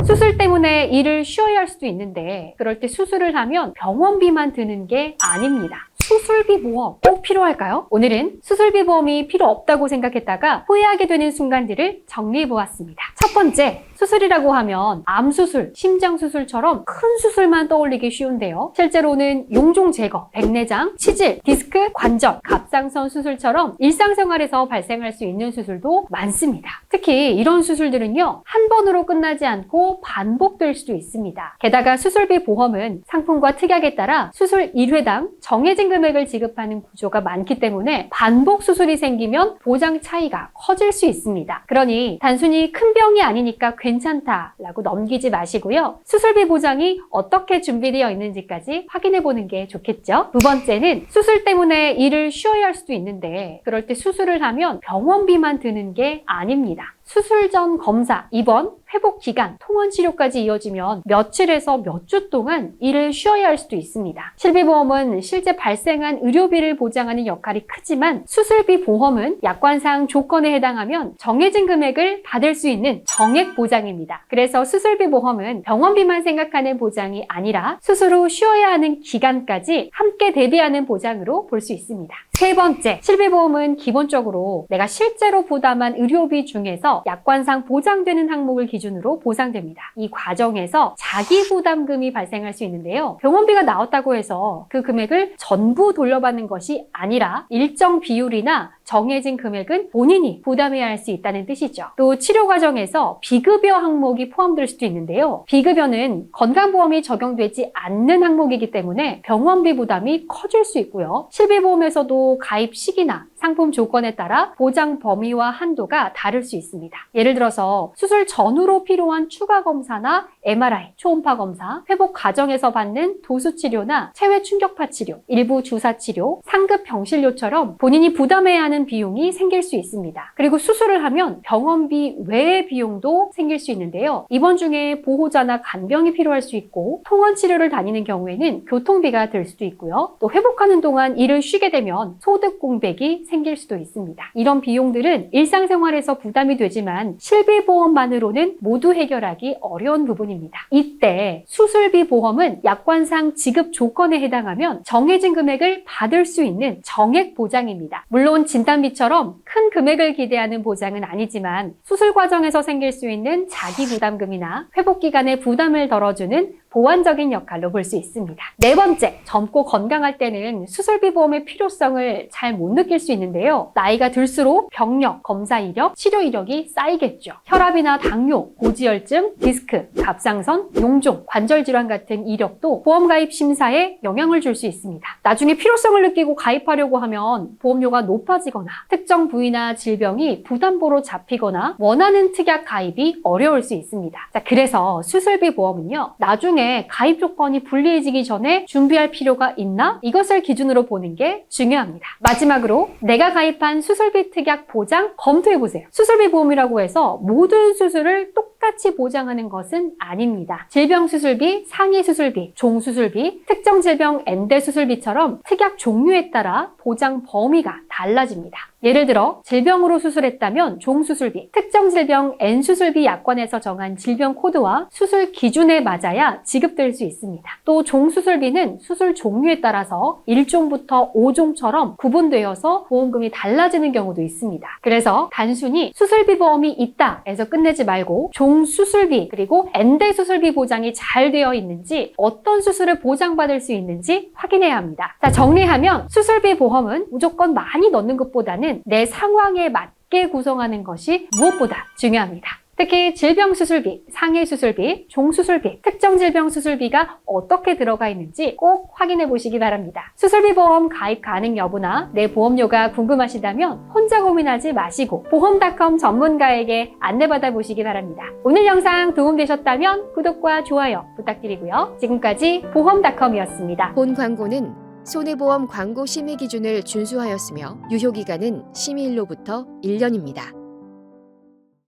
수술 때문에 일을 쉬어야 할 수도 있는데 그럴 때 수술을 하면 병원비만 드는 게 아닙니다. 수술비 보험 꼭 필요할까요? 오늘은 수술비 보험이 필요 없다고 생각했다가 후회하게 되는 순간들을 정리해보았습니다. 첫 번째, 수술이라고 하면 암수술, 심장수술처럼 큰 수술만 떠올리기 쉬운데요. 실제로는 용종 제거, 백내장, 치질, 디스크, 관절, 갑상선 수술처럼 일상생활에서 발생할 수 있는 수술도 많습니다. 특히 이런 수술들은요, 한 번으로 끝나지 않고 반복될 수도 있습니다. 게다가 수술비 보험은 상품과 특약에 따라 수술 1회당 정해진 금액을 지급하는 구조가 많기 때문에 반복 수술이 생기면 보장 차이가 커질 수 있습니다. 그러니 단순히 큰 병이 아니니까 괜찮다라고 넘기지 마시고요. 수술비 보장이 어떻게 준비되어 있는지까지 확인해 보는 게 좋겠죠. 두 번째는 수술 때문에 일을 쉬어야 할 수도 있는데 그럴 때 수술을 하면 병원비만 드는 게 아닙니다. 수술 전 검사, 입원, 회복 기간, 통원 치료까지 이어지면 며칠에서 몇 주 동안 일을 쉬어야 할 수도 있습니다. 실비보험은 실제 발생한 의료비를 보장하는 역할이 크지만 수술비 보험은 약관상 조건에 해당하면 정해진 금액을 받을 수 있는 정액 보장입니다. 그래서 수술비 보험은 병원비만 생각하는 보장이 아니라 수술 후 쉬어야 하는 기간까지 함께 대비하는 보장으로 볼 수 있습니다. 세 번째, 실비보험은 기본적으로 내가 실제로 부담한 의료비 중에서 약관상 보장되는 항목을 기준으로 보상됩니다. 이 과정에서 자기부담금이 발생할 수 있는데요. 병원비가 나왔다고 해서 그 금액을 전부 돌려받는 것이 아니라 일정 비율이나 정해진 금액은 본인이 부담해야 할 수 있다는 뜻이죠. 또 치료 과정에서 비급여 항목이 포함될 수도 있는데요. 비급여는 건강보험이 적용되지 않는 항목이기 때문에 병원비 부담이 커질 수 있고요. 실비보험에서도 가입 시기나 상품 조건에 따라 보장 범위와 한도가 다를 수 있습니다. 예를 들어서 수술 전후로 필요한 추가 검사나 MRI, 초음파 검사, 회복 과정에서 받는 도수치료나 체외 충격파 치료, 일부 주사 치료, 상급 병실료처럼 본인이 부담해야 하는 비용이 생길 수 있습니다. 그리고 수술을 하면 병원비 외의 비용도 생길 수 있는데요. 입원 중에 보호자나 간병이 필요할 수 있고 통원 치료를 다니는 경우에는 교통비가 들 수도 있고요. 또 회복하는 동안 일을 쉬게 되면 소득 공백이 생길 수도 있습니다. 이런 비용들은 일상생활에서 부담이 되지만 실비보험만으로는 모두 해결하기 어려운 부분입니다. 이때 수술비 보험은 약관상 지급 조건에 해당하면 정해진 금액을 받을 수 있는 정액 보장입니다. 물론 진단비처럼 큰 금액을 기대하는 보장은 아니지만 수술 과정에서 생길 수 있는 자기부담금이나 회복 기간의 부담을 덜어주는 보완적인 역할로 볼 수 있습니다. 네 번째, 젊고 건강할 때는 수술비 보험의 필요성을 잘 못 느낄 수 있는데요. 나이가 들수록 병력, 검사 이력, 치료 이력이 쌓이겠죠. 혈압이나 당뇨, 고지혈증, 디스크, 갑상선, 용종, 관절 질환 같은 이력도 보험 가입 심사에 영향을 줄 수 있습니다. 나중에 필요성을 느끼고 가입하려고 하면 보험료가 높아지거나 특정 부위나 질병이 부담보로 잡히거나 원하는 특약 가입이 어려울 수 있습니다. 자, 그래서 수술비 보험은요, 나중에 가입 조건이 불리해지기 전에 준비할 필요가 있나? 이것을 기준으로 보는 게 중요합니다. 마지막으로 내가 가입한 수술비 특약 보장 검토해보세요. 수술비 보험이라고 해서 모든 수술을 똑같이 보장하는 것은 아닙니다. 질병 수술비, 상해 수술비, 종 수술비, 특정 질병 엔대 수술비처럼 특약 종류에 따라 보장 범위가 달라집니다. 예를 들어 질병으로 수술했다면 종수술비, 특정 질병 N수술비 약관에서 정한 질병 코드와 수술 기준에 맞아야 지급될 수 있습니다. 또 종수술비는 수술 종류에 따라서 1종부터 5종처럼 구분되어서 보험금이 달라지는 경우도 있습니다. 그래서 단순히 수술비 보험이 있다 해서 끝내지 말고 종수술비 그리고 N대 수술비 보장이 잘 되어 있는지 어떤 수술을 보장받을 수 있는지 확인해야 합니다. 자, 정리하면 수술비 보험은 무조건 많이 넣는 것보다는 내 상황에 맞게 구성하는 것이 무엇보다 중요합니다. 특히 질병 수술비, 상해 수술비, 종 수술비, 특정 질병 수술비가 어떻게 들어가 있는지 꼭 확인해 보시기 바랍니다. 수술비 보험 가입 가능 여부나 내 보험료가 궁금하시다면 혼자 고민하지 마시고 보험닷컴 전문가에게 안내받아 보시기 바랍니다. 오늘 영상 도움되셨다면 구독과 좋아요 부탁드리고요. 지금까지 보험닷컴이었습니다. 본 광고는 손해보험 광고 심의 기준을 준수하였으며 유효기간은 심의일로부터 1년입니다.